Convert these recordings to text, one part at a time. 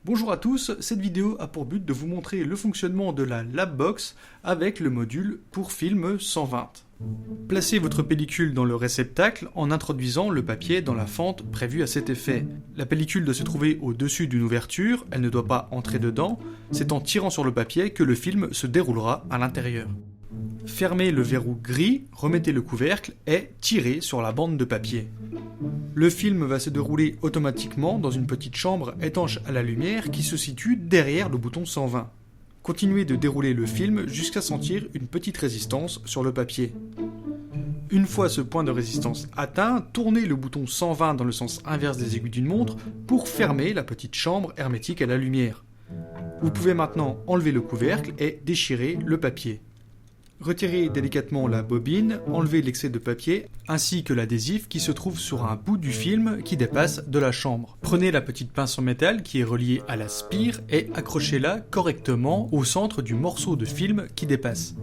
Bonjour à tous, cette vidéo a pour but de vous montrer le fonctionnement de la Labbox avec le module pour film 120. Placez votre pellicule dans le réceptacle en introduisant le papier dans la fente prévue à cet effet. La pellicule doit se trouver au-dessus d'une ouverture, elle ne doit pas entrer dedans, c'est en tirant sur le papier que le film se déroulera à l'intérieur. Fermez le verrou gris, remettez le couvercle et tirez sur la bande de papier. Le film va se dérouler automatiquement dans une petite chambre étanche à la lumière qui se situe derrière le bouton 120. Continuez de dérouler le film jusqu'à sentir une petite résistance sur le papier. Une fois ce point de résistance atteint, tournez le bouton 120 dans le sens inverse des aiguilles d'une montre pour fermer la petite chambre hermétique à la lumière. Vous pouvez maintenant enlever le couvercle et déchirer le papier. Retirez délicatement la bobine, enlevez l'excès de papier, ainsi que l'adhésif qui se trouve sur un bout du film qui dépasse de la chambre. Prenez la petite pince en métal qui est reliée à la spire et accrochez-la correctement au centre du morceau de film qui dépasse.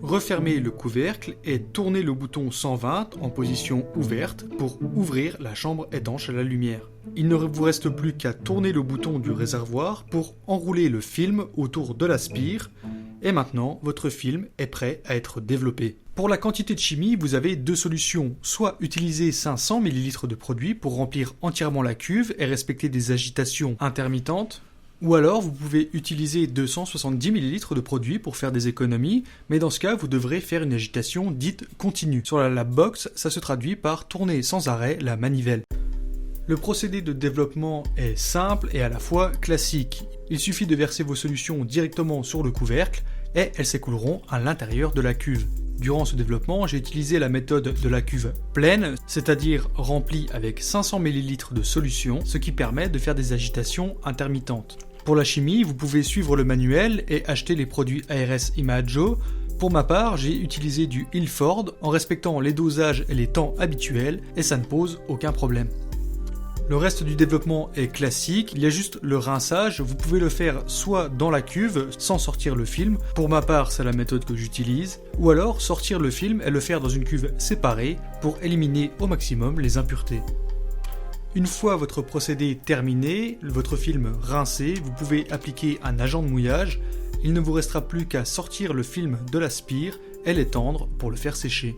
Refermez le couvercle et tournez le bouton 120 en position ouverte pour ouvrir la chambre étanche à la lumière. Il ne vous reste plus qu'à tourner le bouton du réservoir pour enrouler le film autour de la spire. Et maintenant, votre film est prêt à être développé. Pour la quantité de chimie, vous avez deux solutions. Soit utiliser 500 ml de produit pour remplir entièrement la cuve et respecter des agitations intermittentes. Ou alors, vous pouvez utiliser 270 ml de produit pour faire des économies, mais dans ce cas, vous devrez faire une agitation dite continue. Sur la Labbox, ça se traduit par tourner sans arrêt la manivelle. Le procédé de développement est simple et à la fois classique. Il suffit de verser vos solutions directement sur le couvercle et elles s'écouleront à l'intérieur de la cuve. Durant ce développement, j'ai utilisé la méthode de la cuve pleine, c'est-à-dire remplie avec 500 ml de solution, ce qui permet de faire des agitations intermittentes. Pour la chimie, vous pouvez suivre le manuel et acheter les produits ARS Imajo. Pour ma part, j'ai utilisé du Ilford en respectant les dosages et les temps habituels et ça ne pose aucun problème. Le reste du développement est classique, il y a juste le rinçage, vous pouvez le faire soit dans la cuve sans sortir le film, pour ma part c'est la méthode que j'utilise, ou alors sortir le film et le faire dans une cuve séparée pour éliminer au maximum les impuretés. Une fois votre procédé terminé, votre film rincé, vous pouvez appliquer un agent de mouillage, il ne vous restera plus qu'à sortir le film de la spire et l'étendre pour le faire sécher.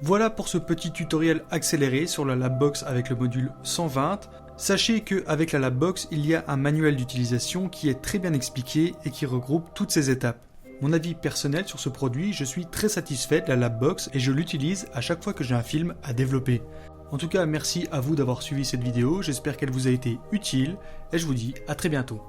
Voilà pour ce petit tutoriel accéléré sur la Labbox avec le module 120. Sachez qu'avec la Labbox, il y a un manuel d'utilisation qui est très bien expliqué et qui regroupe toutes ces étapes. Mon avis personnel sur ce produit, je suis très satisfait de la Labbox et je l'utilise à chaque fois que j'ai un film à développer. En tout cas, merci à vous d'avoir suivi cette vidéo, j'espère qu'elle vous a été utile et je vous dis à très bientôt.